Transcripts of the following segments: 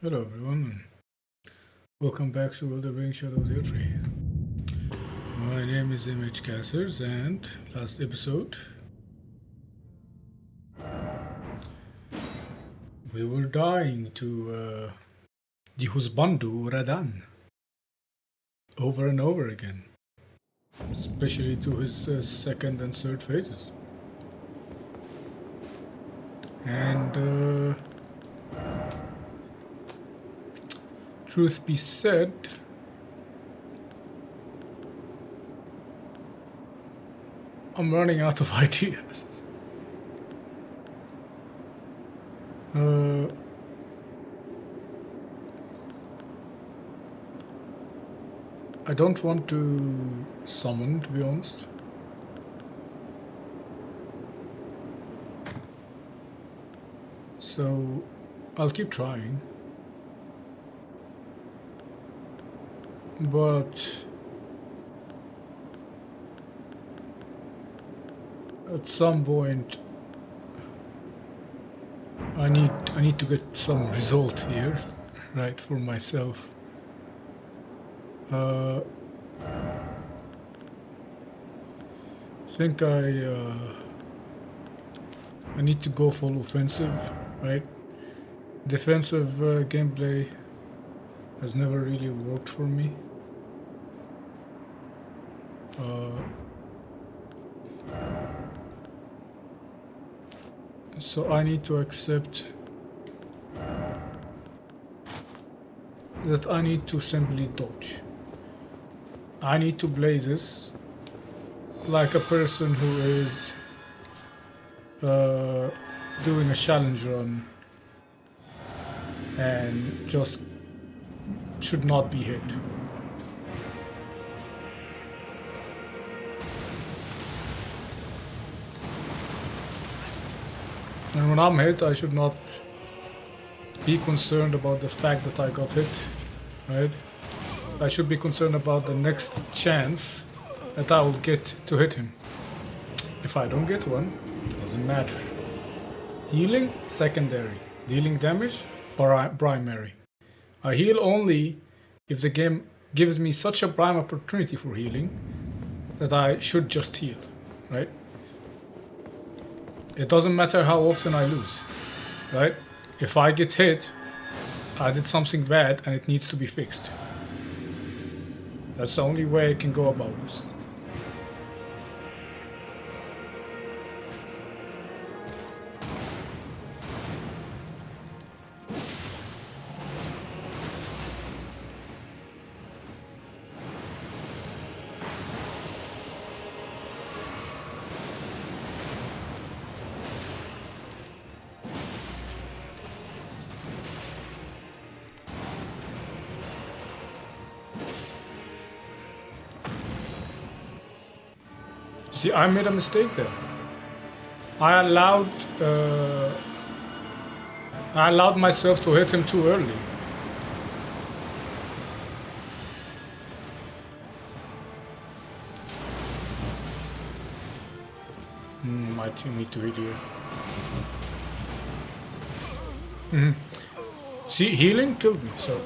Hello everyone, and welcome back to Elden Shadows Erdtree. My name is MH Cassers, and last episode we were dying to the husbando Radan over and over again, especially to his second and third phases. And truth be said, I'm running out of ideas. I don't want to summon, to be honest. So I'll keep trying. But at some point I need to get some result here, right, for myself. I think I need to go full offensive, right? Defensive gameplay has never really worked for me. So I need to accept that I need to simply dodge. I need to play this like a person who is doing a challenge run and just should not be hit. And when I'm hit, I should not be concerned about the fact that I got hit, right? I should be concerned about the next chance that I will get to hit him. If I don't get one, doesn't matter. Healing, secondary. Dealing damage, primary. I heal only if the game gives me such a prime opportunity for healing that I should just heal, right? It doesn't matter how often I lose, right? If I get hit, I did something bad and it needs to be fixed. That's the only way I can go about this. See, I made a mistake there. I allowed myself to hit him too early. My team need to hit here. See, healing killed me, so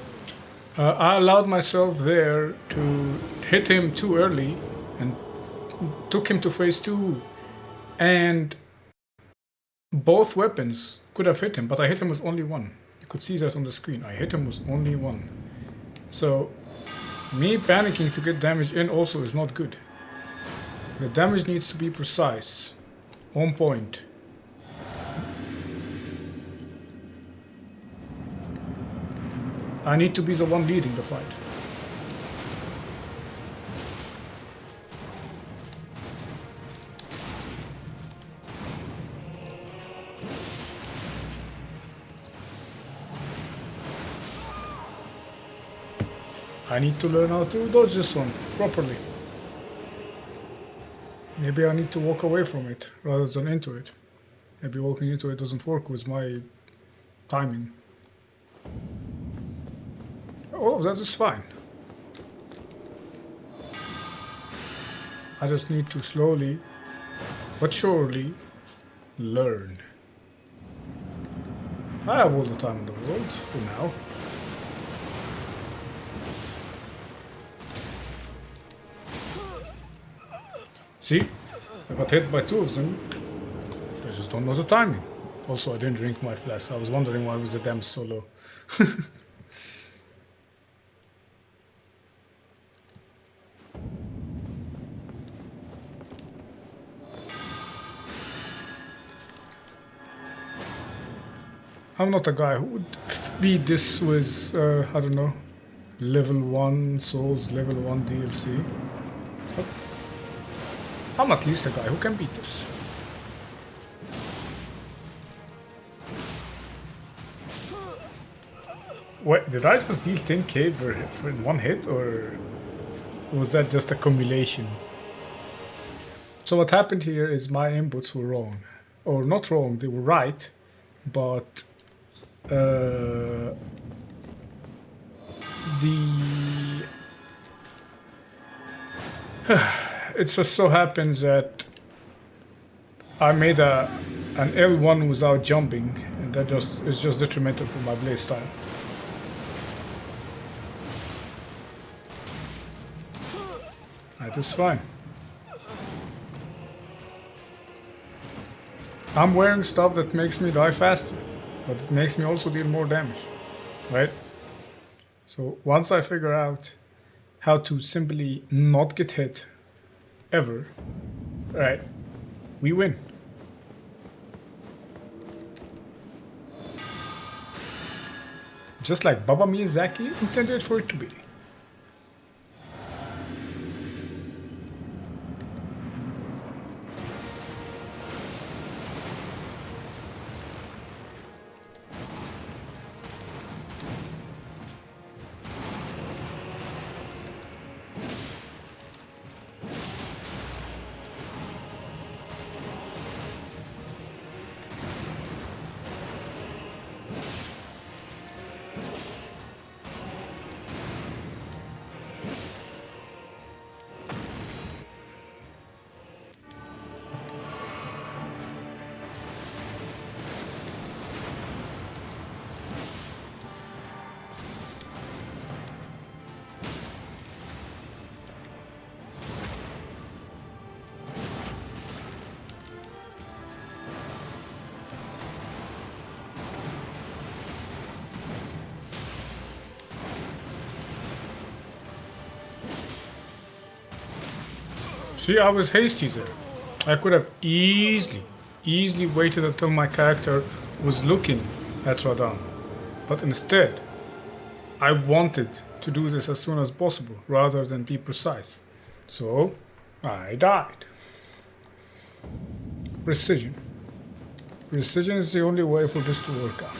I allowed myself there to hit him too early and took him to phase 2, and both weapons could have hit him, but I hit him with only one. You could see that on the screen. I hit him with only one. So me panicking to get damage in also is not good. The damage needs to be precise, on point. I need to be the one leading the fight. I need to learn how to dodge this one properly. Maybe I need to walk away from it rather than into it. Maybe walking into it doesn't work with my timing. All of that is fine. I just need to slowly but surely learn. I have all the time in the world for now. See? I got hit by two of them. I just don't know the timing. Also, I didn't drink my flask. I was wondering why was the damage so low. I'm not a guy who would beat this with, I don't know, level 1 Souls, level 1 DLC. But I'm at least a guy who can beat this. Wait, did I just deal 10k for in one hit, or was that just accumulation? So what happened here is my inputs were wrong. Or not wrong, they were right, but it just so happens that I made an L1 without jumping, and that is just detrimental for my blade style. That is fine. I'm wearing stuff that makes me die faster, but it makes me also deal more damage, right? So once I figure out how to simply not get hit ever, right, we win. Just like Baba Miyazaki intended for it to be. See, I was hasty there. I could have easily waited until my character was looking at Radahn. But instead, I wanted to do this as soon as possible, rather than be precise. So, I died. Precision. Precision is the only way for this to work out.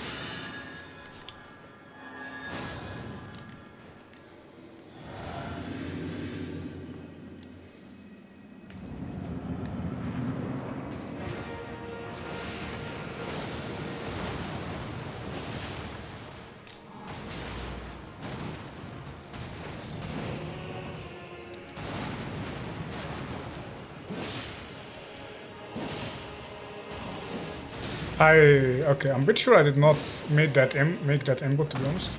Okay, I'm pretty sure I did not make that input, to be honest.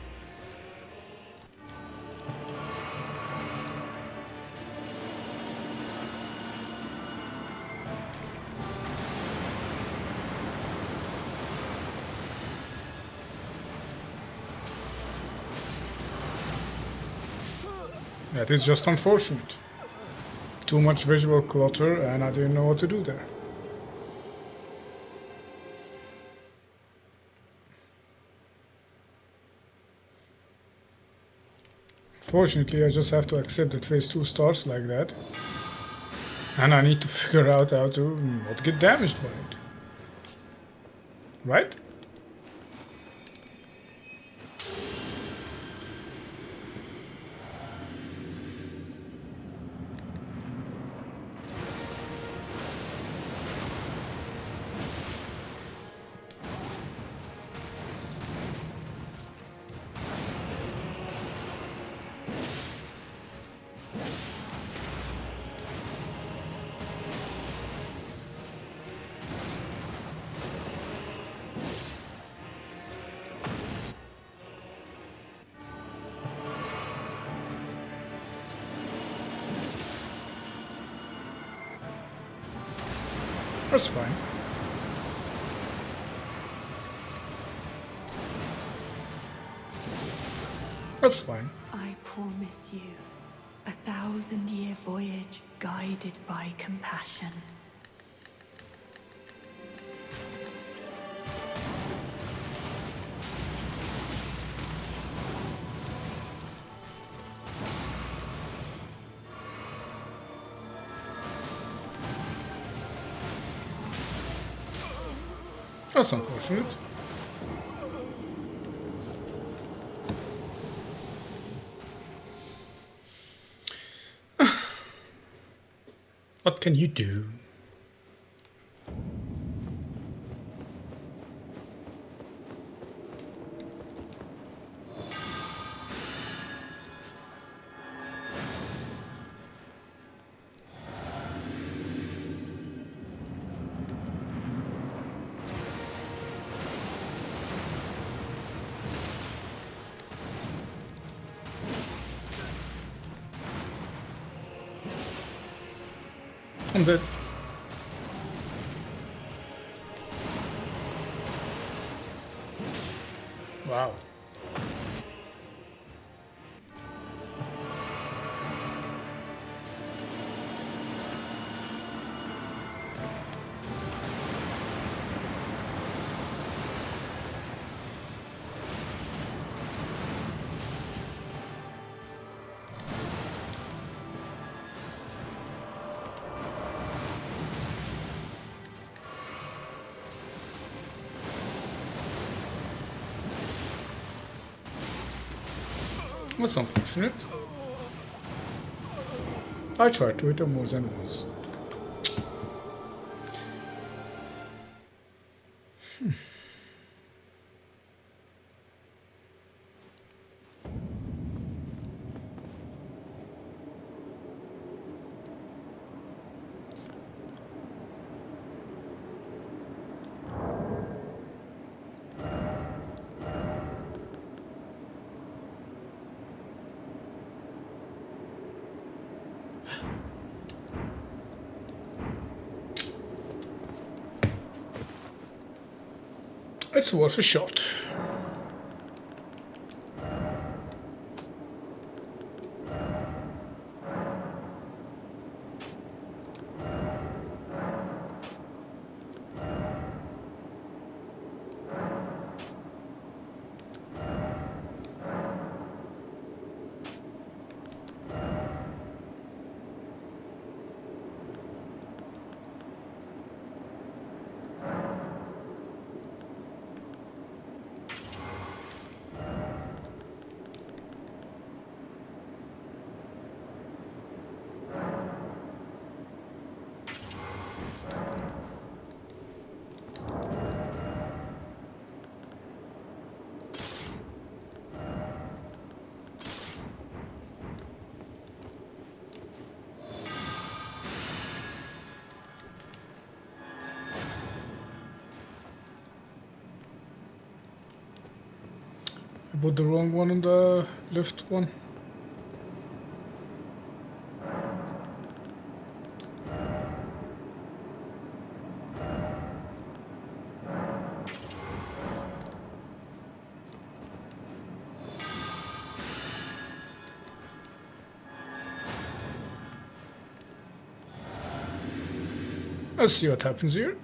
That is just unfortunate. Too much visual clutter, and I didn't know what to do there. Fortunately, I just have to accept that phase 2 starts like that. And I need to figure out how to not get damaged by it. Right? That's fine. That's fine. I promise you, 1,000-year voyage guided by compassion. That's unfortunate. What can you do? I'm dead. Wow. That's unfortunate. I tried to hit him more than once. It's worth a shot. I put the wrong one on the left one. Let's see what happens here.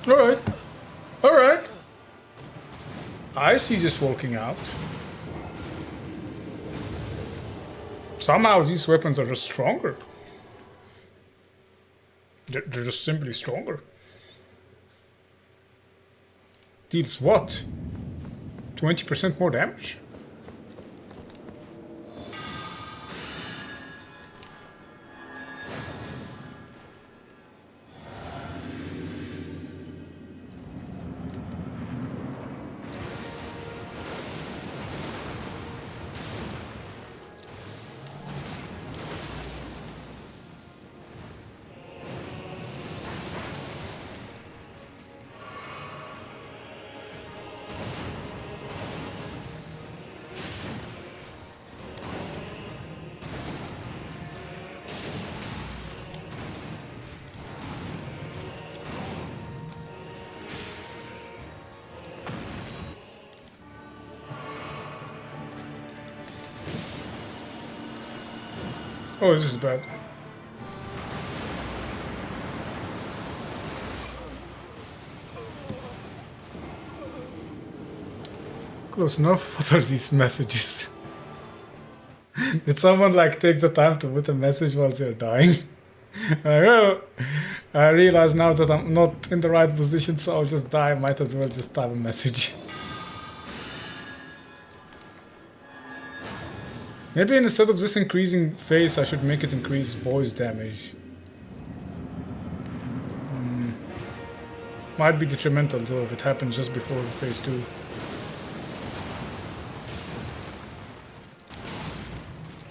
Alright. Alright. I see just walking out. Somehow these weapons are just stronger. They're just simply stronger. Deals what? 20% more damage? Oh, this is bad. Close enough. What are these messages? Did someone like take the time to put a message while they're dying? Oh, I realize now that I'm not in the right position, so I'll just die. Might as well just type a message. Maybe instead of this increasing face, I should make it increase voice damage. Might be detrimental though if it happens just before phase 2.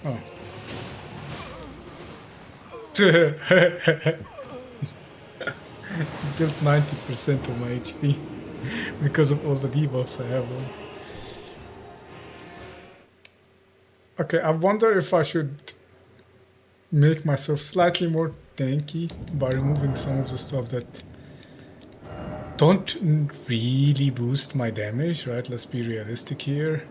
Oh. Built 90% of my HP because of all the debuffs I have on. Okay, I wonder if I should make myself slightly more tanky by removing some of the stuff that don't really boost my damage, right? Let's be realistic here.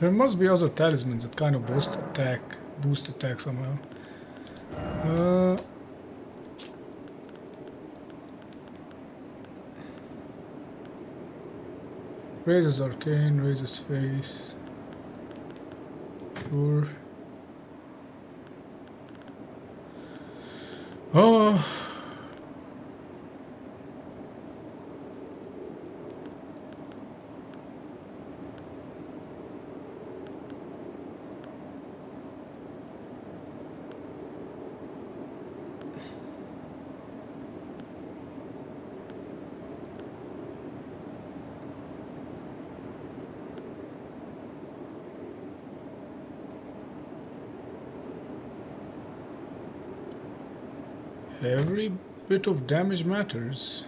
There must be other talismans that kind of boost attack somehow. Raises arcane, raises face. Sure. Oh. Every bit of damage matters.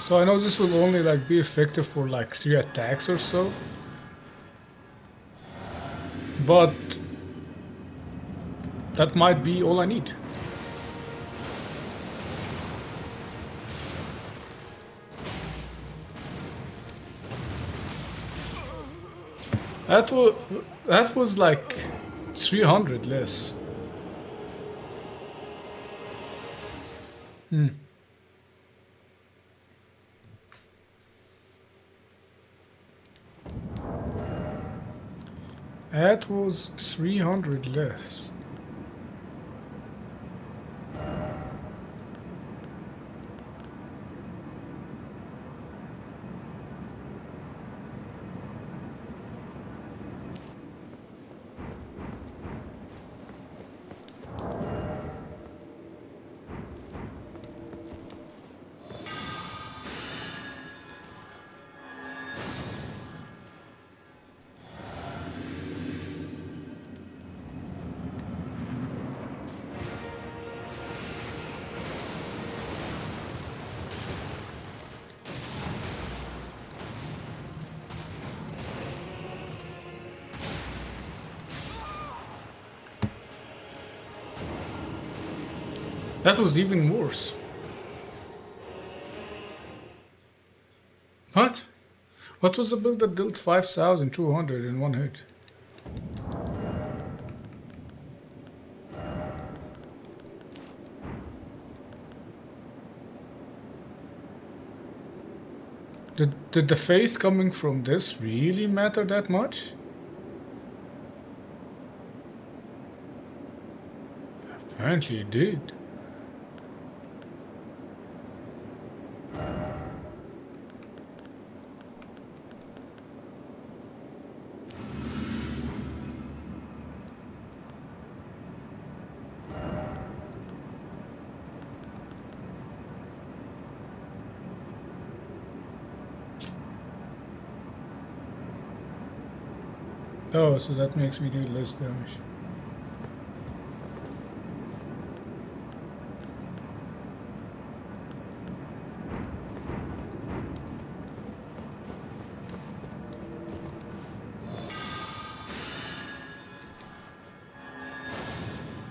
So I know this will only like be effective for like 3 attacks or so. But that might be all I need. That was like 300 less. That was 300 less. That was even worse. What? What was the build that dealt 5,200 in one hit? Did the face coming from this really matter that much? Apparently it did. Oh, so that makes me do less damage.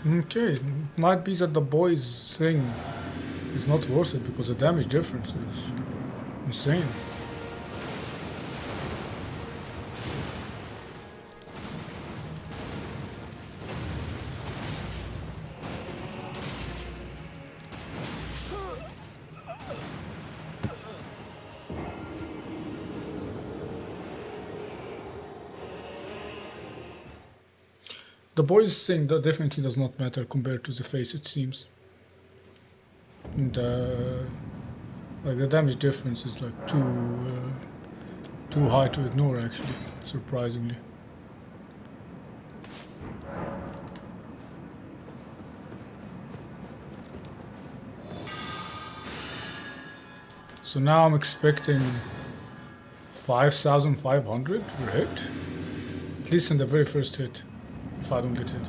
Okay, it might be that the boys thing is not worth it because the damage difference is insane. The boys thing that definitely does not matter compared to the face, it seems. And like the damage difference is like too high to ignore actually, surprisingly. So now I'm expecting 5,500 per hit, at least in the very first hit, if I don't get hit.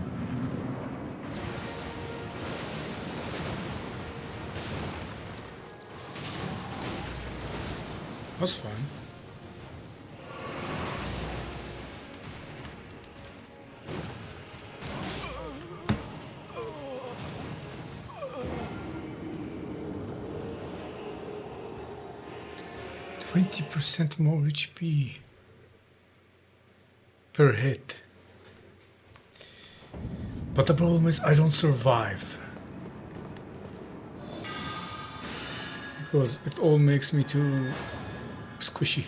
That's fine. %20 more HP per hit. But the problem is I don't survive. Because it all makes me too squishy.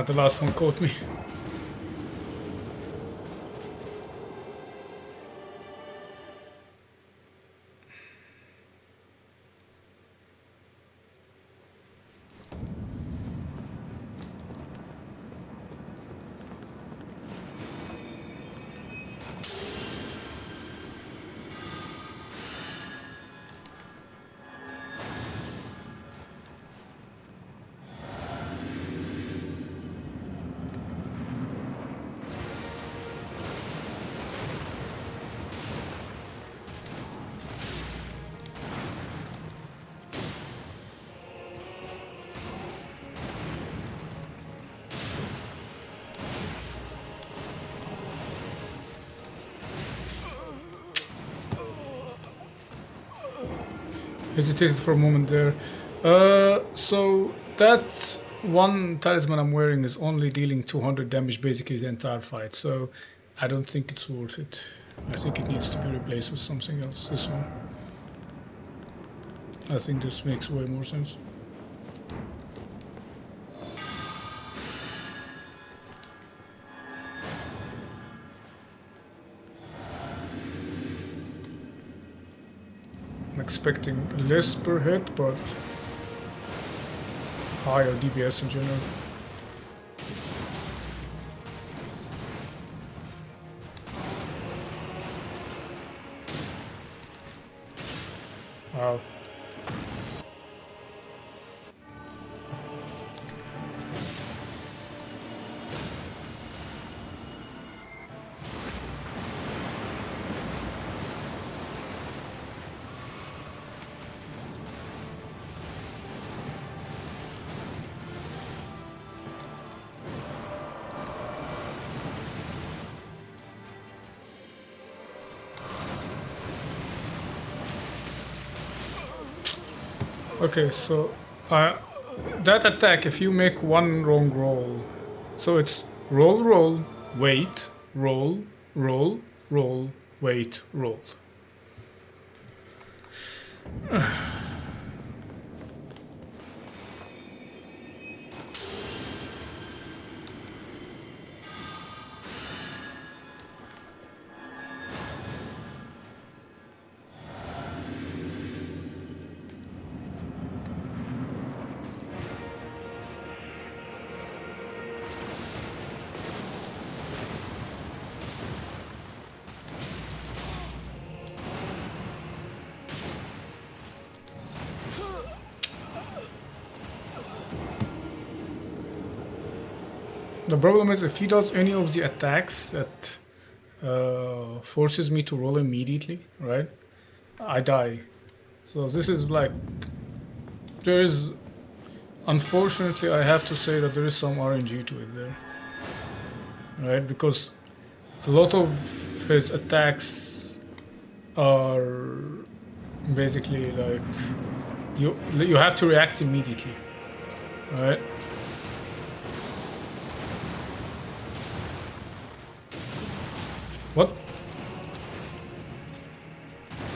The last one caught me. Hesitated for a moment there. So that one talisman I'm wearing is only dealing 200 damage basically the entire fight, so I don't think it's worth it. I think it needs to be replaced with something else, this one. I think this makes way more sense. expecting less per hit, but higher DPS in general. Wow. Okay, so that attack, if you make one wrong roll, so it's roll, roll, wait, roll, roll, roll, wait, roll. The problem is if he does any of the attacks that forces me to roll immediately, right? I die. So this is like, there is, unfortunately I have to say that there is some RNG to it there. Right? Because a lot of his attacks are basically like, you have to react immediately. Right? What?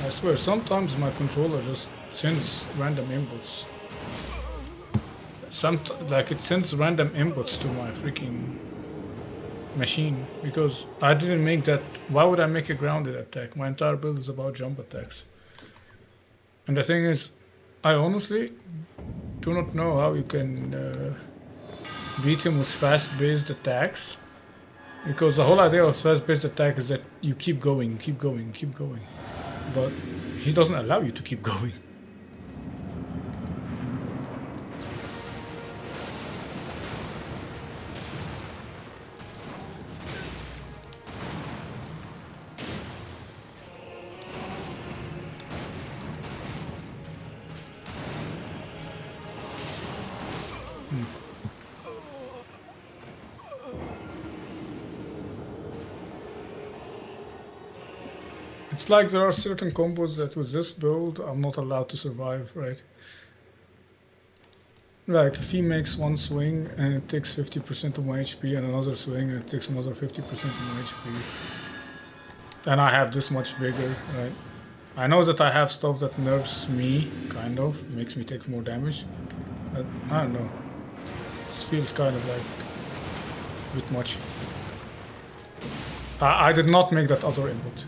I swear, sometimes my controller just sends random inputs. Like it sends random inputs to my freaking machine because I didn't make that. Why would I make a grounded attack? My entire build is about jump attacks. And the thing is, I honestly do not know how you can beat him with fast-based attacks. Because the whole idea of fast-based attack is that you keep going, keep going, keep going. But he doesn't allow you to keep going. It's like there are certain combos that with this build I'm not allowed to survive, right? Like if he makes one swing and it takes 50% of my HP and another swing and it takes another 50% of my HP. And I have this much vigor, right? I know that I have stuff that nerfs me, kind of, makes me take more damage. But I don't know. This feels kind of like a bit much. I did not make that other input.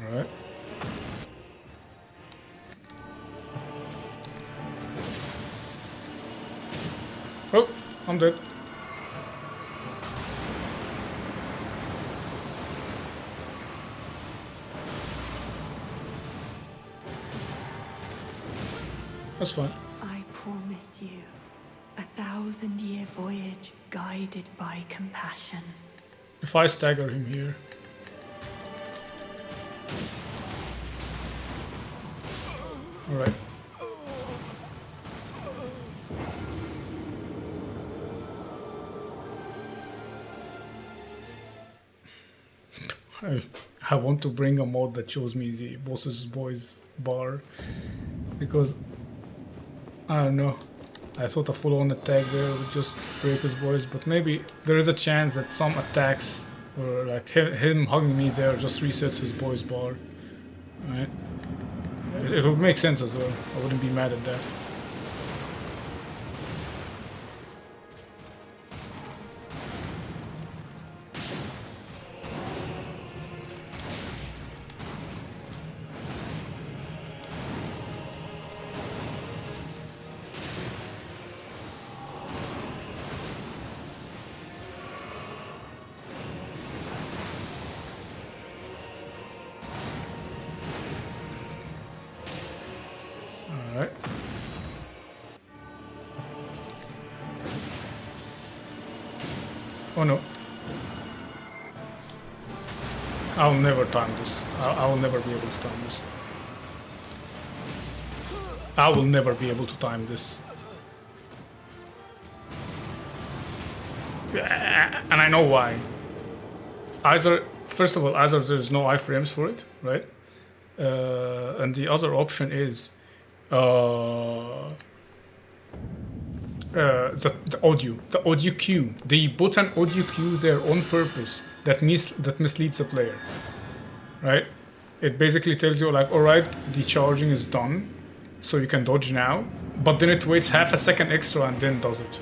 Alright. Oh, I'm dead. That's fine. I promise you, 1,000-year voyage guided by compassion. If I stagger him here. Alright. I want to bring a mod that shows me the boss's boys bar because I don't know. I thought a full-on attack there would just break his boys, but maybe there is a chance that some attacks or like him hugging me there just resets his boys bar. Right? It would make sense as well. I wouldn't be mad at that. Oh no. I'll never time this. I will never be able to time this. I will never be able to time this. And I know why. Either, first of all, either there's no iframes for it, right? And the other option is the audio cue. They put an audio cue there on purpose that misleads the player, right? It basically tells you like, all right, the charging is done, so you can dodge now, but then it waits half a second extra and then does it.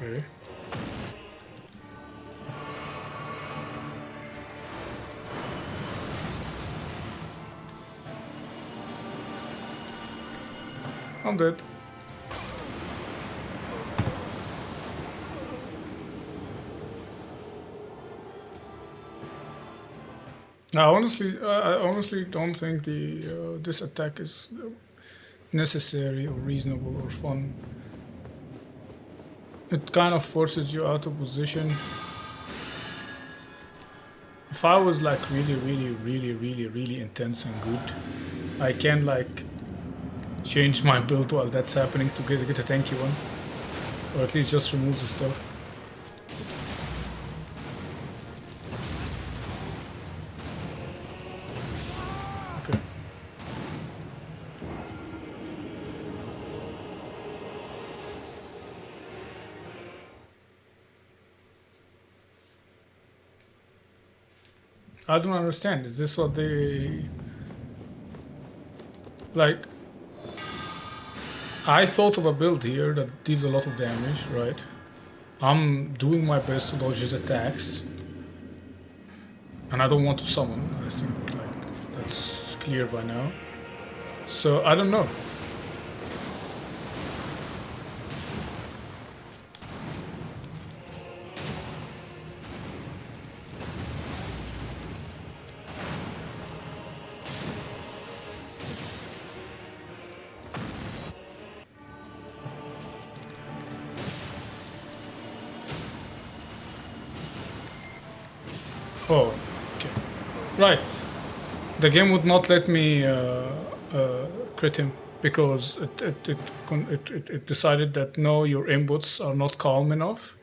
Okay. I'm dead. I honestly don't think this attack is necessary or reasonable or fun. It kind of forces you out of position. If I was like really intense and good, I can like change my build while that's happening to get a tanky one, or at least just remove the stuff. Okay. I don't understand. Is this what they like? I thought of a build here that deals a lot of damage, right? I'm doing my best to dodge his attacks, and I don't want to summon. I think like that's clear by now. So I don't know. Oh, okay. Right. The game would not let me crit him because it decided that no, your inputs are not calm enough,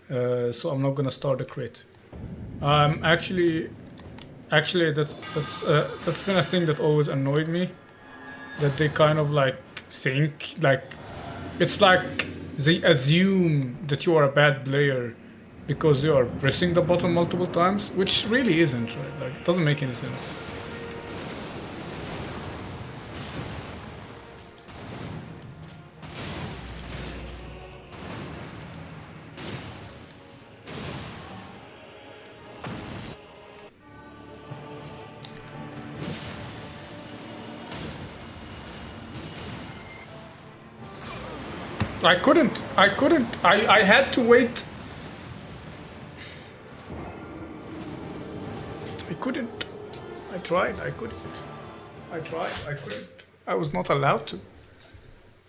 so I'm not gonna start a crit. Actually, that's been a thing that always annoyed me. That they kind of like think like it's like they assume that you are a bad player because you are pressing the button multiple times, which really isn't, right? Like, it doesn't make any sense. I had to wait. I couldn't. I tried, I couldn't. I couldn't. I was not allowed to.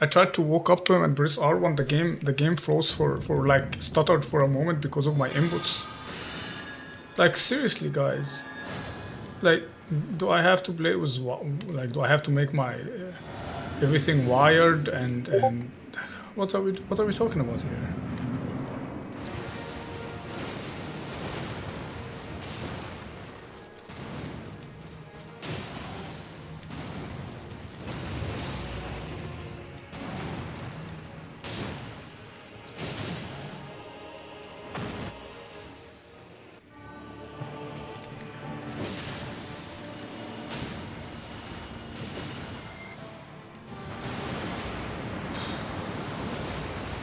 I tried to walk up to him and press R1. The game froze for like stuttered for a moment because of my inputs. Like seriously, guys. Like, do I have to play with like? Do I have to make my everything wired and what are we talking about here?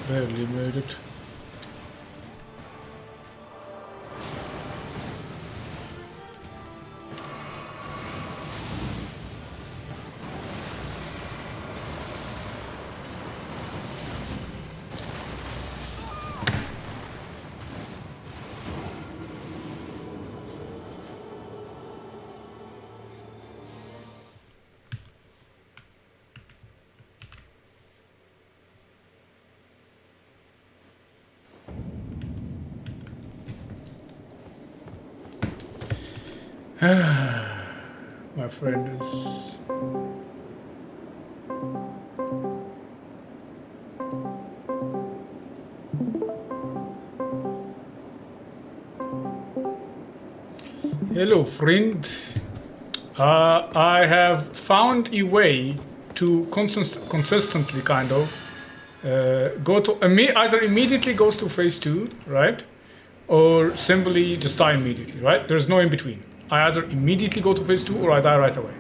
Barely made it. My friend is... Hello, friend. I have found a way to consistently kind of go to either immediately goes to phase 2, right? Or simply just die immediately, right? There's no in between. I either immediately go to phase 2 or I die right away.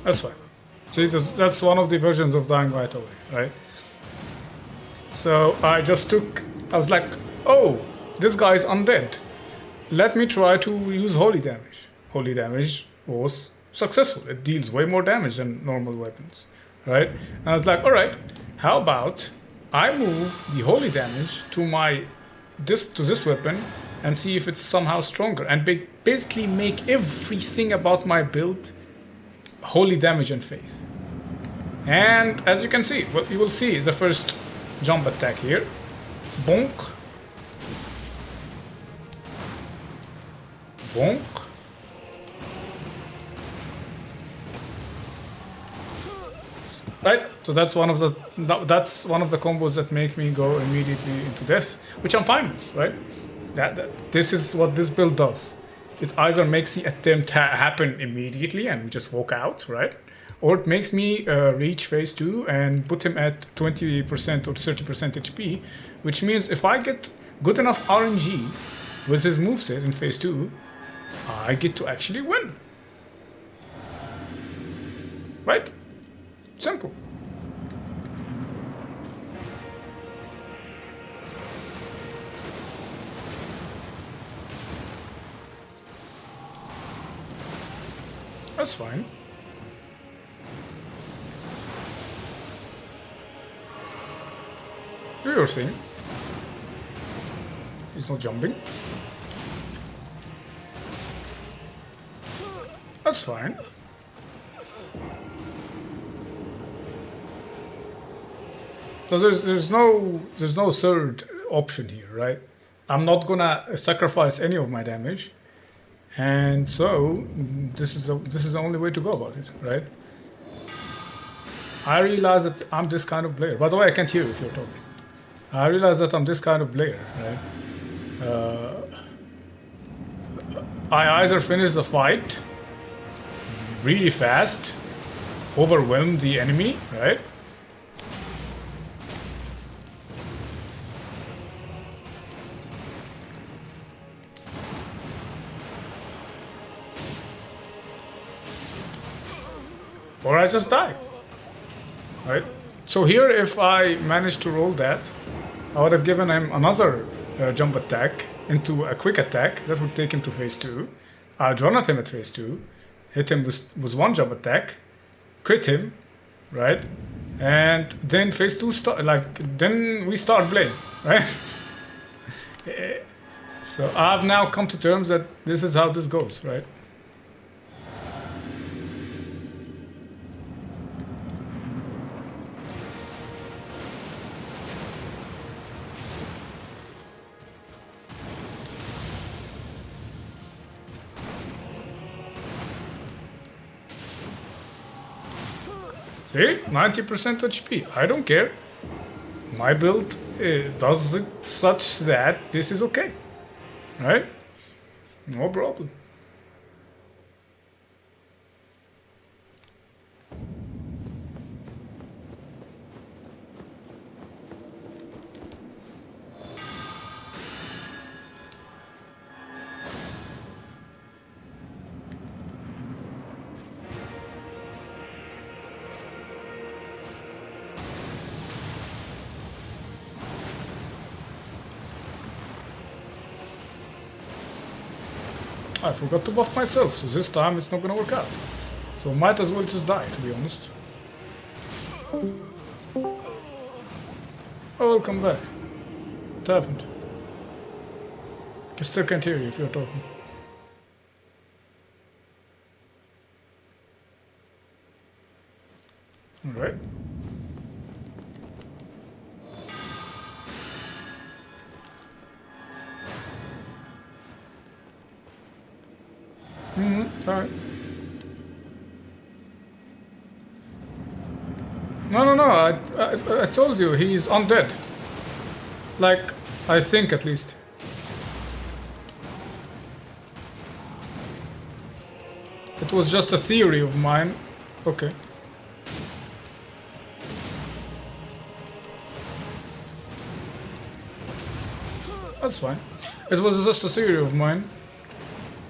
That's fine. See, that's one of the versions of dying right away, right? So I was like, oh, this guy's undead. Let me try to use holy damage. Holy damage was successful. It deals way more damage than normal weapons, right? And I was like, all right, how about I move the holy damage to this weapon and see if it's somehow stronger, and basically make everything about my build holy damage and faith. And as you can see, what you will see is the first jump attack here. Bonk. Bonk. Right, so that's one of the combos that make me go immediately into death, which I'm fine with, right? This is what this build does. It either makes the attempt happen immediately and we just walk out, right? Or it makes me reach phase 2 and put him at 20% or 30% HP, which means if I get good enough RNG with his moveset in phase 2, I get to actually win. Right? Simple. That's fine. Do your thing. He's not jumping. That's fine. So there's no third option here, right? I'm not gonna sacrifice any of my damage. And so this is the only way to go about it, right? I realize that I'm this kind of player. By the way, I can't hear if you're talking. I realize that I'm this kind of player, right? I either finish the fight really fast, overwhelm the enemy, right? Or I just die, right? So here, if I managed to roll that, I would have given him another jump attack into a quick attack that would take him to phase 2. I'd run at him at phase 2, hit him with one jump attack, crit him, right? And then phase 2 then we start playing, right? So I've now come to terms that this is how this goes, right? See, 90% HP. I don't care. My build does it such that this is okay, right? No problem. I forgot to buff myself, so this time it's not gonna work out. So might as well just die, to be honest. I will come back. What happened? I still can't hear you if you're talking. Alright. Alright. No, I told you, he's undead. Like, I think at least. It was just a theory of mine. Okay. That's fine. It was just a theory of mine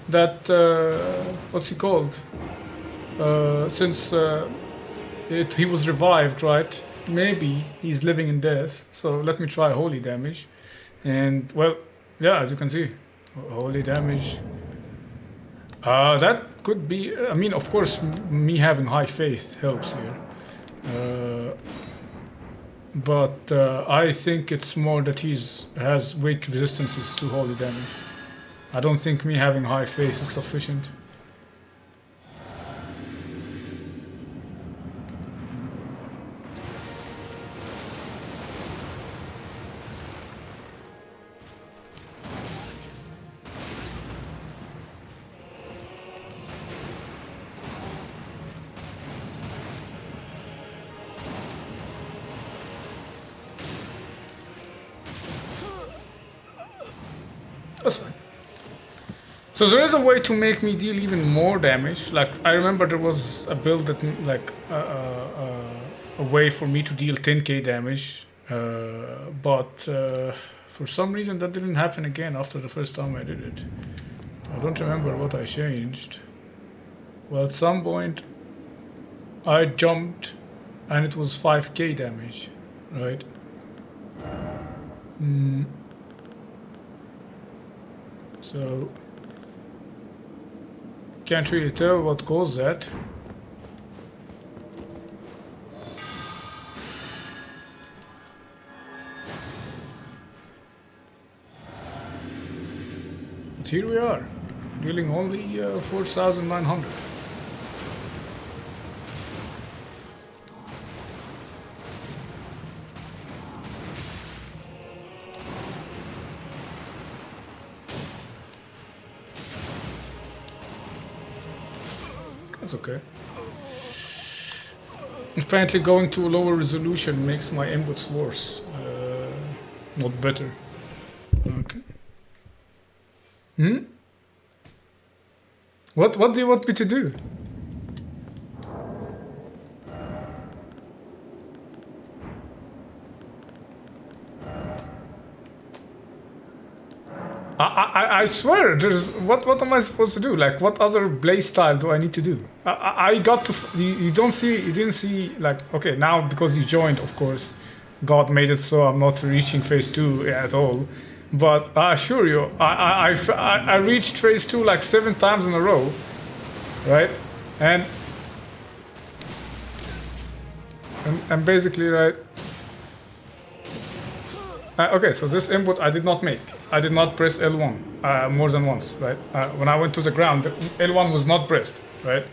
that, what's he called? Since he was revived, right? Maybe he's living in death. So let me try holy damage. And, well, yeah, as you can see, holy damage. That could be, I mean, of course, me having high faith helps here. But I think it's more that has weak resistances to holy damage. I don't think me having high faith is sufficient. That's fine. So there is a way to make me deal even more damage. Like, I remember there was a build that, like, a way for me to deal 10k damage. But for some reason that didn't happen again after the first time I did it. I don't remember what I changed. Well, at some point I jumped and it was 5k damage, right? So can't really tell what caused that. But here we are, dealing only 4,900. That's okay. Apparently going to a lower resolution makes my inputs worse, not better. Okay. What do you want me to do? I swear, there's what am I supposed to do? Like, what other blaze style do I need to do? I got to you didn't see, like, okay, now because you joined, of course, God made it so I'm not reaching phase 2 at all. But I assure you, I reached phase 2 like 7 times in a row, right? And basically, right. Okay, so this input I did not make. I did not press L1 more than once, right? When I went to the ground, L1 was not pressed, right?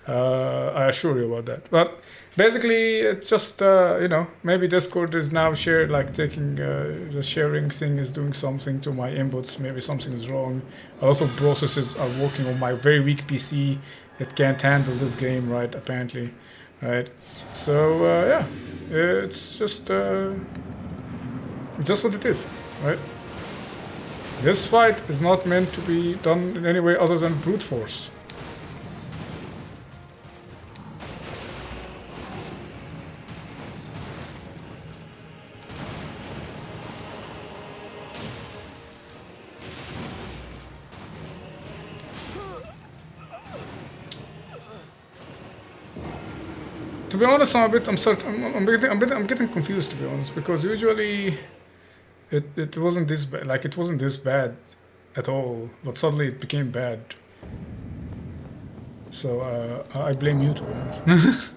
I assure you about that. But basically, it's just, you know, maybe Discord is now shared, like taking the sharing thing is doing something to my inputs. Maybe something is wrong. A lot of processes are working on my very weak PC. It can't handle this game, right? Apparently, right? So, yeah, it's just what it is, right? This fight is not meant to be done in any way other than brute force. To be honest, I'm getting confused, to be honest, because usually it wasn't this bad. Like, it wasn't this bad at all, but suddenly it became bad. So I blame you, to be honest.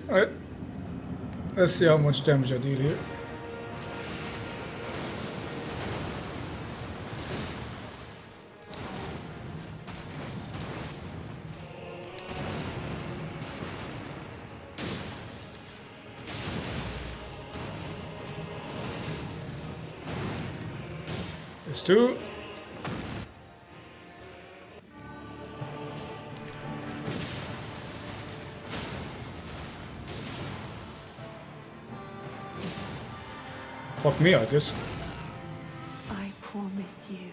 Alright, let's see how much damage I deal here. There's two. Fuck me, I guess. I promise you,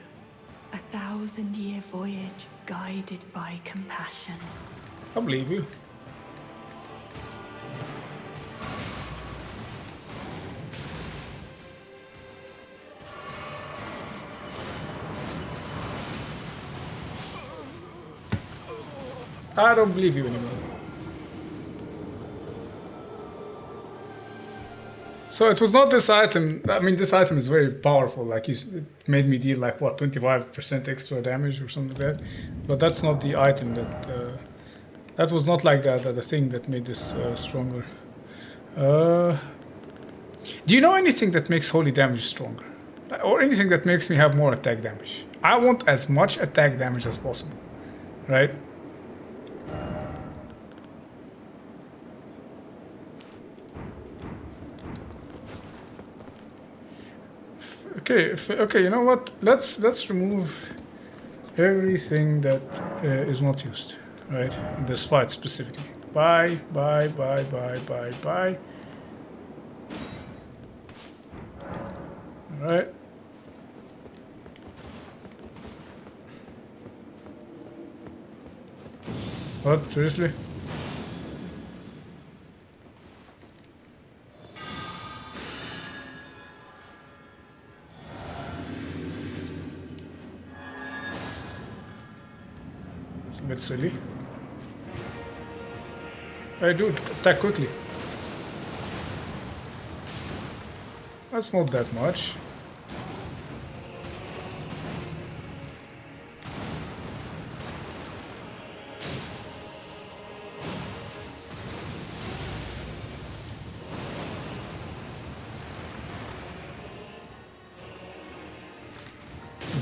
1,000-year voyage guided by compassion. I believe you. I don't believe you anymore. So it was not this item. I mean, this item is very powerful. Like, it made me deal like what, 25% extra damage or something like that. But that's not the item that. That was not like that. The thing that made this stronger. Do you know anything that makes holy damage stronger, or anything that makes me have more attack damage? I want as much attack damage as possible, right? Okay, you know what? Let's remove everything that is not used, right? In this fight specifically. Bye. All right. What? Seriously? Bit silly. Hey dude, attack quickly. That's not that much.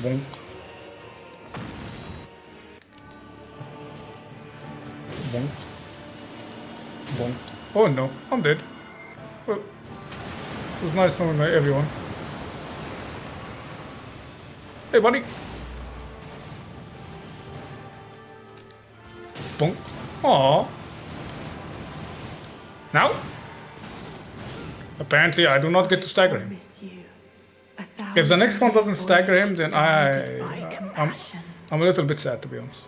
Bonk. Bonk. Bonk. Oh no, I'm dead. Well, it was nice knowing everyone. Hey buddy. Bonk. Aww. Now? Apparently I do not get to stagger him. If the next one doesn't stagger him, then I'm a little bit sad, to be honest.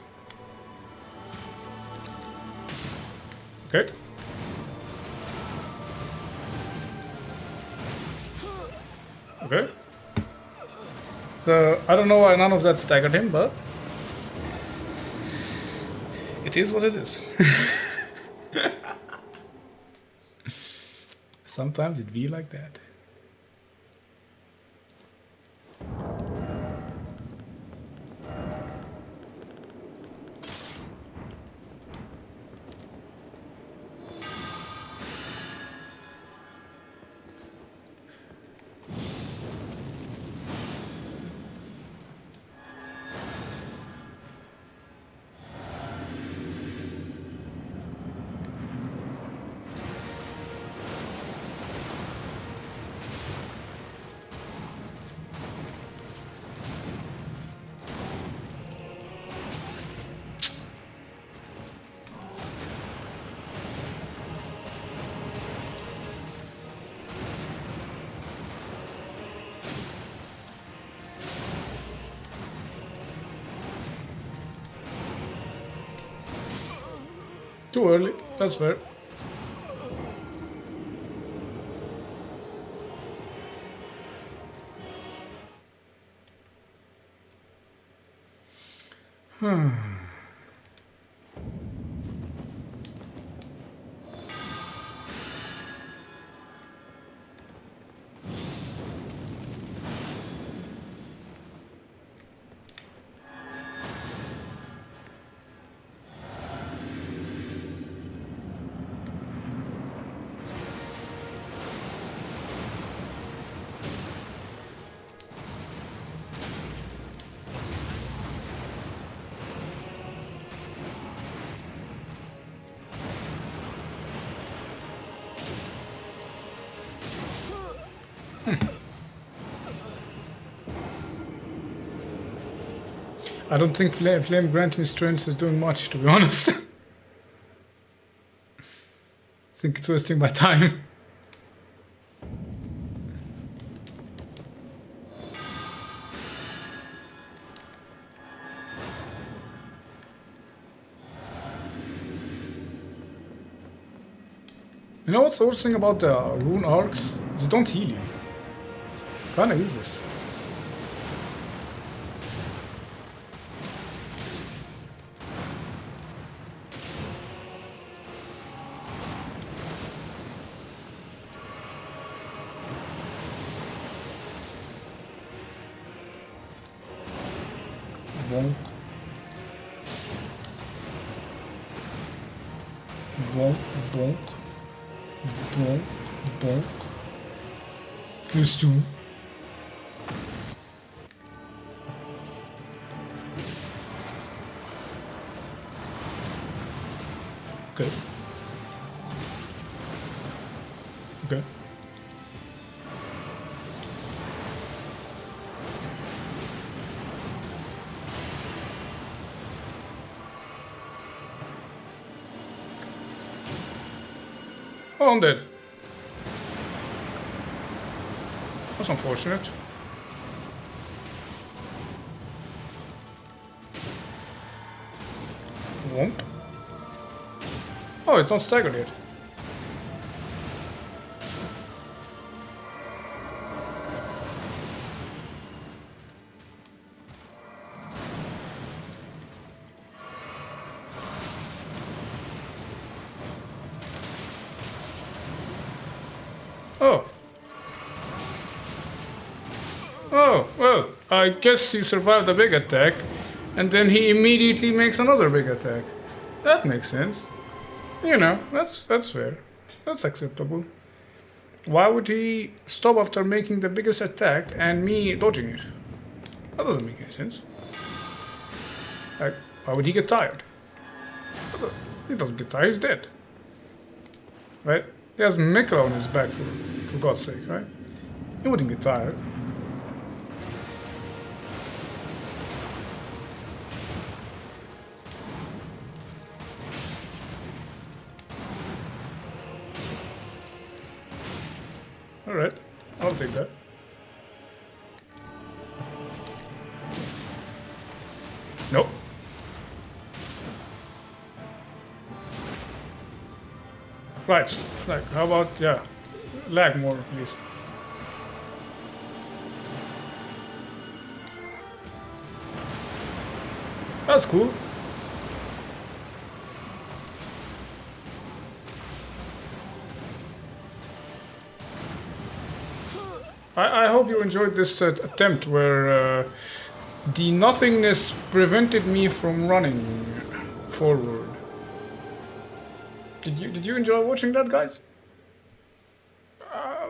Okay. Okay. So, I don't know why none of that staggered him, but it is what it is. Sometimes it be like that. Too early. That's fair. I don't think Flame Granting Strength is doing much, to be honest. I think it's wasting my time. You know what's the worst thing about the rune arcs? They don't heal you. Kinda useless. Bonk. Bonk, bonk. Bonk, bonk. Plus 2. Okay. Okay. Oh, I'm dead. That's unfortunate. Womp. Oh, it's not staggered yet. Oh. Oh, well, I guess he survived a big attack, and then he immediately makes another big attack. That makes sense. You know, that's fair. That's acceptable. Why would he stop after making the biggest attack and me dodging it? That doesn't make any sense. Like, why would he get tired? He doesn't get tired, he's dead. Right? He has Mikra on his back, for God's sake, right? He wouldn't get tired. Alright, I'll take that. Nope. Right, like, how about, yeah, lag more, please. That's cool. I hope you enjoyed this attempt where the nothingness prevented me from running forward. Did you enjoy watching that, guys?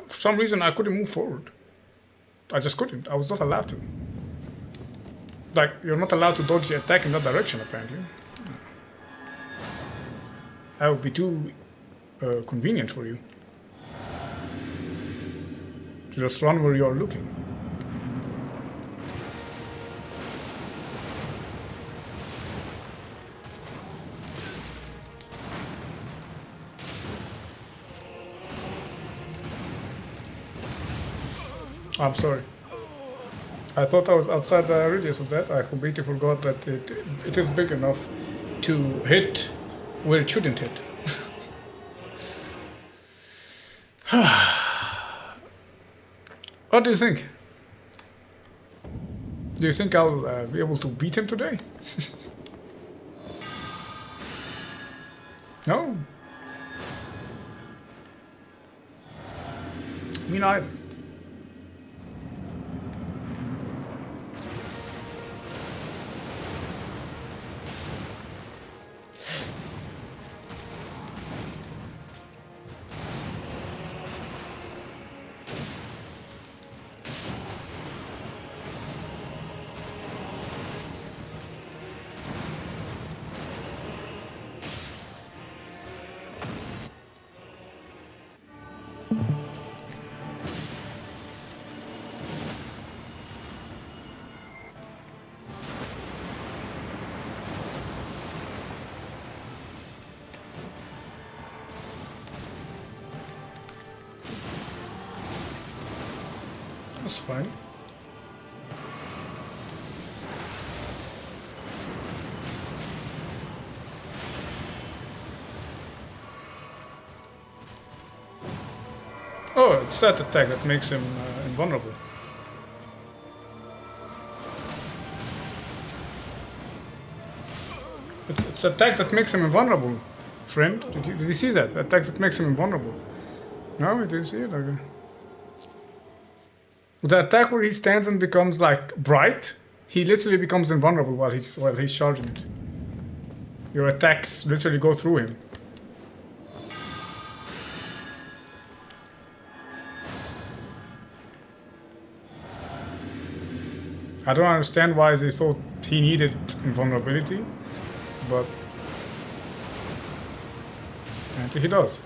For some reason I couldn't move forward. I just couldn't. I was not allowed to. Like, you're not allowed to dodge the attack in that direction, apparently. That would be too convenient for you. To just run where you're looking. I'm sorry. I thought I was outside the radius of that. I completely forgot that it is big enough to hit where it shouldn't hit. What do you think? Do you think I'll be able to beat him today? No? Me neither. That's fine. Oh, it's that attack that makes him invulnerable. It's the attack that makes him invulnerable, friend. Did you see that? The attack that makes him invulnerable. No, you didn't see it? Okay. The attack where he stands and becomes like bright, he literally becomes invulnerable while he's charging it. Your attacks literally go through him. I don't understand why they thought he needed invulnerability, but apparently he does.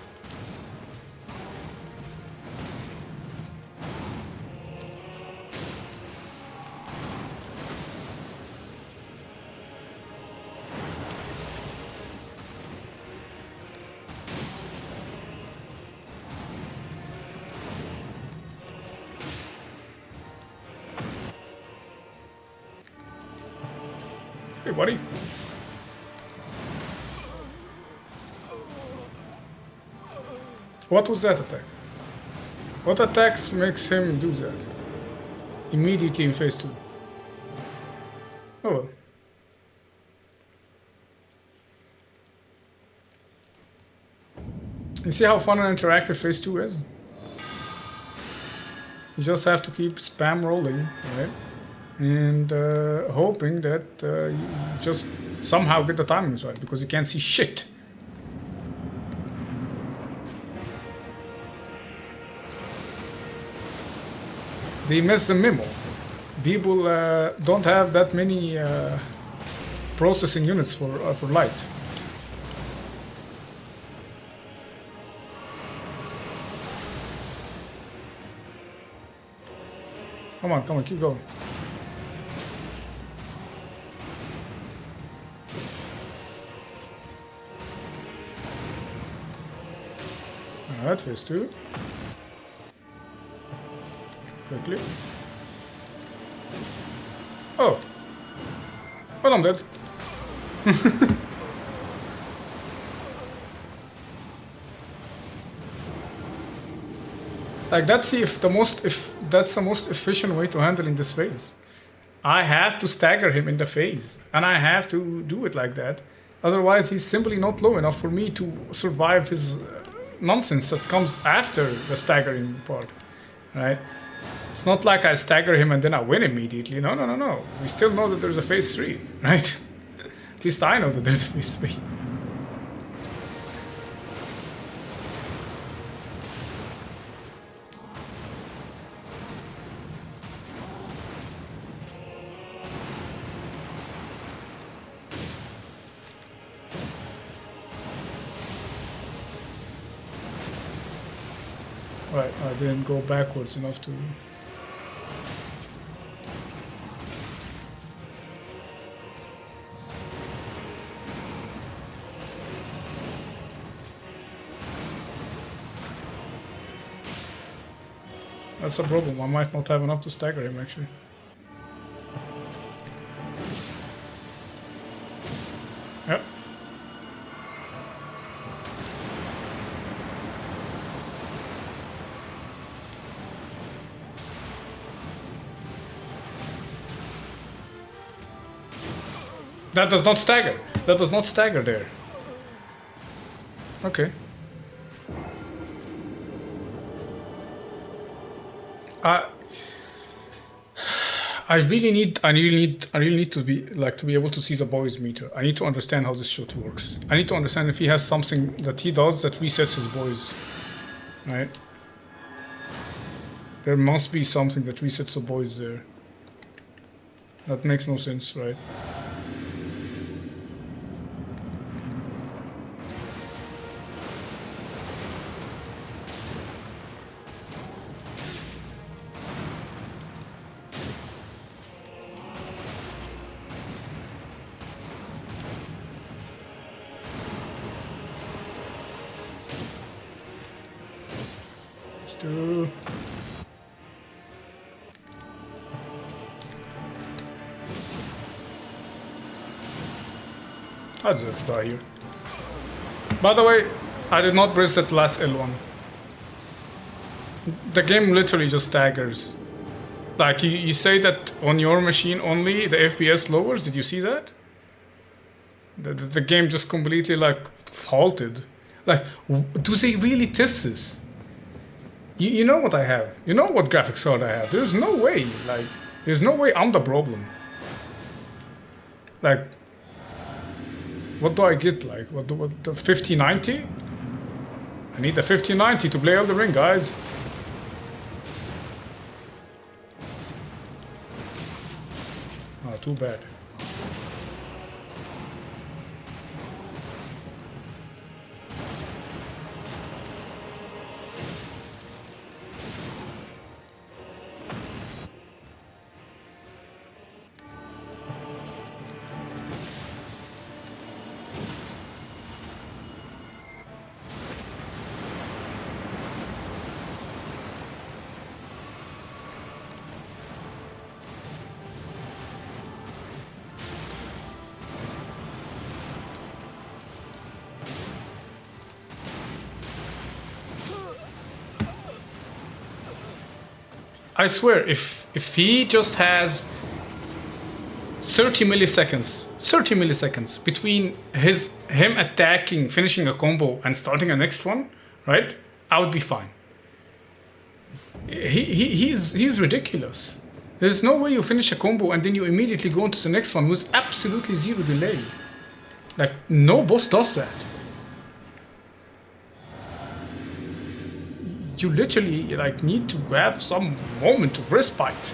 Hey, buddy. What was that attack? What attacks makes him do that? Immediately in phase 2. Oh well. You see how fun and interactive phase 2 is? You just have to keep spam rolling, right? And hoping that you just somehow get the timings right, because you can't see shit. They miss the memo. People don't have that many processing units for light. Come on, keep going. Alright, phase 2. Quickly. Oh. Well, I'm dead. Like that's the most efficient way to handling this phase. I have to stagger him in the phase, and I have to do it like that. Otherwise, he's simply not low enough for me to survive his nonsense that comes after the staggering part, right? It's not like I stagger him and then I win immediately. No. We still know that there's a phase 3, right? At least I know that there's a phase 3. Right, I didn't go backwards enough to... That's a problem. I might not have enough to stagger him, actually. Yep. That does not stagger. That does not stagger there. Okay. I really need to be able to see the boy's meter. I need to understand how this shit works. I need to understand if he has something that he does that resets his boys. Right? There must be something that resets the boys there. That makes no sense, right? Still. I deserve to die here. By the way, I did not press that last L1. The game literally just staggers. Like, you say that on your machine only the FPS lowers, did you see that? The game just completely, like, halted. Like, do they really test this? You know what I have. You know what graphics card I have. There's no way, like, there's no way I'm the problem. Like, what do I get, like, what the 5090? I need the 5090 to play Elden Ring, guys. Oh, too bad. I swear, if he just has 30 milliseconds between him attacking, finishing a combo, and starting a next one, right? I would be fine. He's ridiculous. There's no way you finish a combo and then you immediately go into the next one with absolutely zero delay. Like, no boss does that. You literally, like, need to have some moment of respite.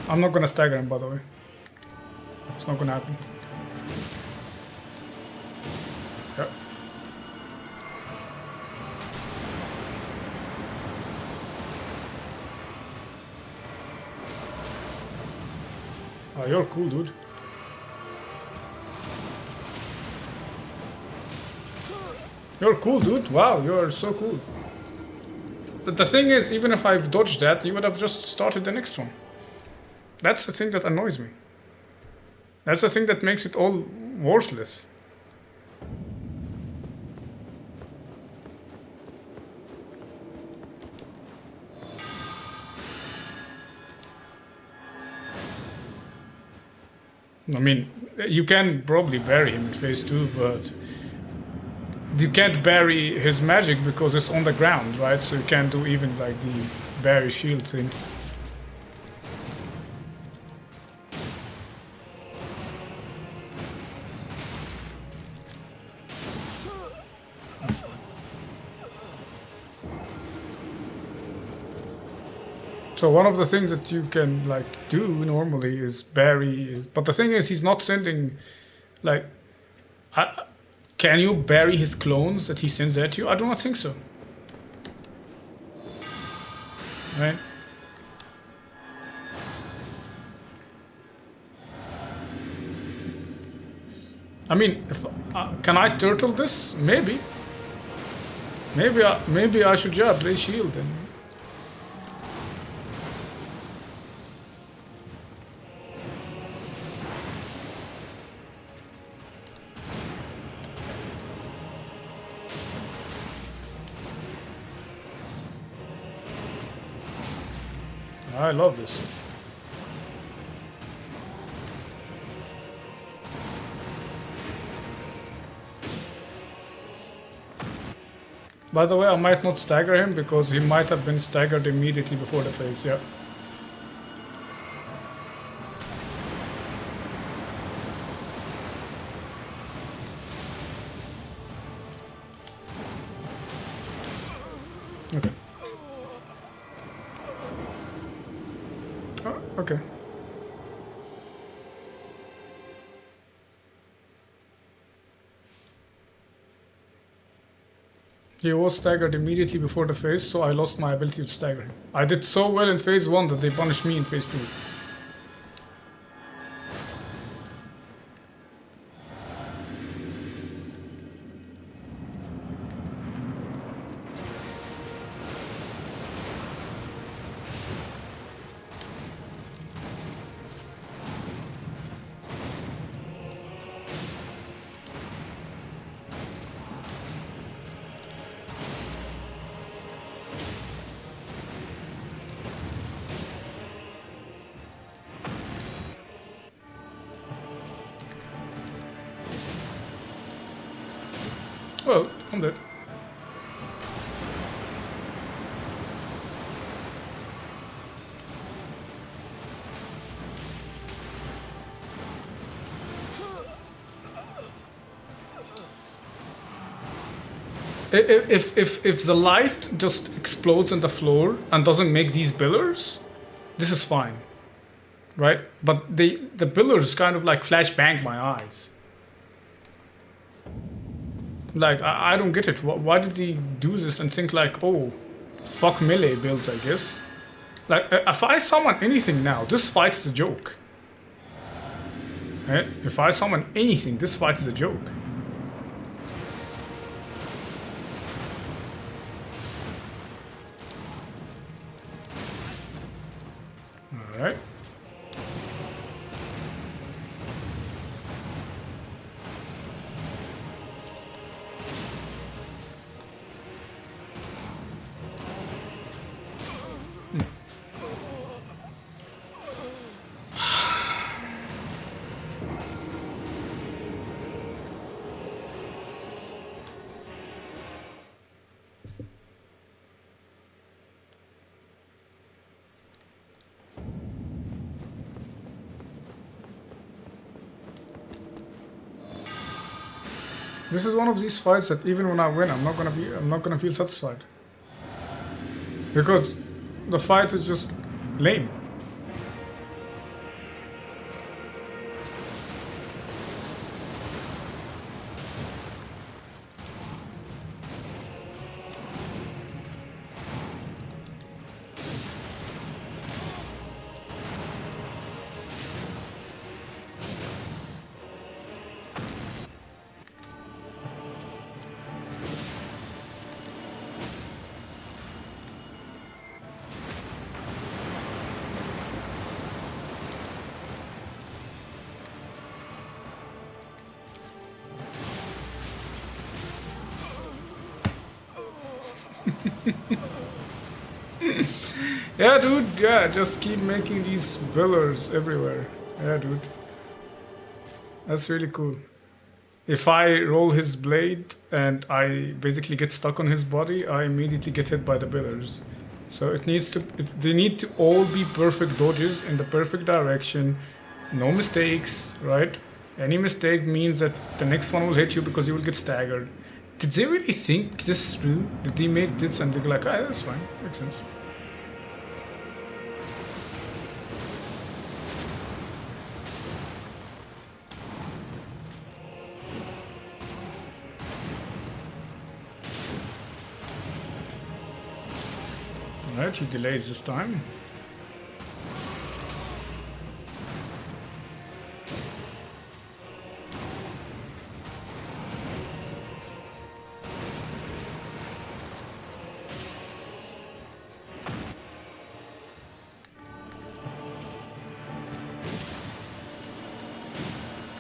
I'm not gonna stagger him, by the way. It's not gonna happen. Yep. Oh, you're cool, dude. You're cool, dude. Wow, you're so cool. But the thing is, even if I've dodged that, you would have just started the next one. That's the thing that annoys me. That's the thing that makes it all worthless. I mean, you can probably bury him in phase 2, but you can't bury his magic because it's on the ground, right? So you can't do even like the bury shield thing. So one of the things that you can like do normally is bury, but the thing is he's not sending, like, can you bury his clones that he sends at you? I do not think so. Right? I mean, if can I turtle this? Maybe. Maybe I should, yeah, play shield and. I love this. By the way, I might not stagger him because he might have been staggered immediately before the phase, yeah. Okay. Oh, okay. He was staggered immediately before the phase, so I lost my ability to stagger him. I did so well in phase 1 that they punished me in phase 2. Well, I'm dead. If the light just explodes on the floor and doesn't make these pillars, this is fine, right? But the pillars kind of like flashbang my eyes. Like I don't get it. Why did he do this and think like, oh, fuck melee builds, I guess. Like if I summon anything now, this fight is a joke. Right? If I summon anything, this fight is a joke. Alright. This is one of these fights that even when I win, I'm not gonna feel satisfied. Because the fight is just lame. Yeah, dude, yeah, just keep making these pillars everywhere. Yeah, dude. That's really cool. If I roll his blade and I basically get stuck on his body, I immediately get hit by the pillars. So it needs to, they need to all be perfect dodges in the perfect direction. No mistakes, right? Any mistake means that the next one will hit you because you will get staggered. Did they really think this through? Did they make this and they're like, ah, that's fine, makes sense. Alright, he delays this time.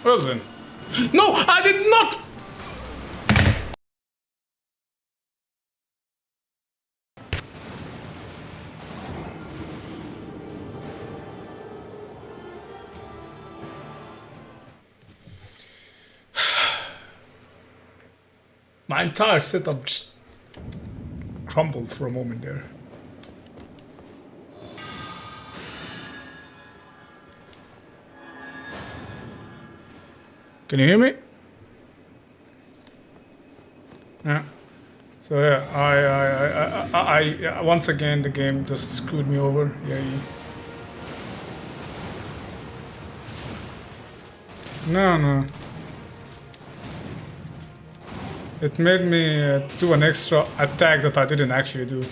Well then. No, I did not! My entire setup just crumbled for a moment there. Can you hear me? Yeah. So yeah, I once again the game just screwed me over. Yeah. No. It made me do an extra attack that I didn't actually do.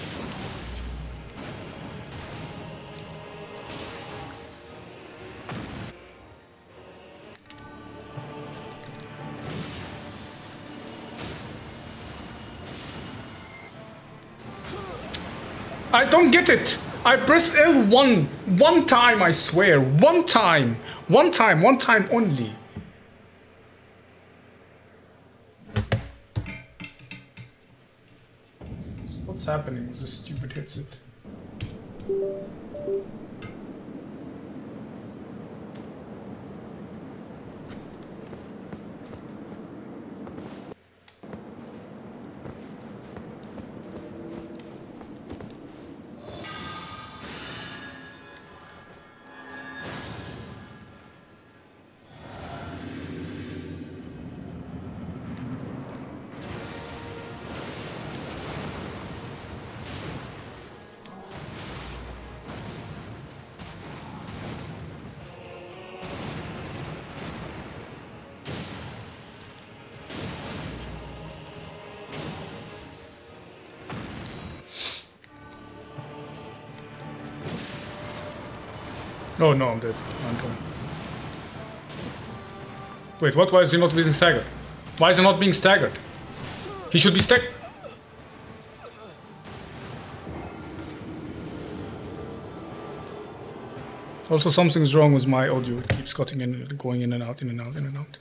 I don't get it! I pressed L1 one time, I swear. One time only. What's happening with this stupid headset? Oh no, I'm dead. I'm done. Wait, what? Why is he not being staggered? Why is he not being staggered? He should be staggered. Also, something's wrong with my audio. It keeps cutting in, going in and out, in and out, in and out.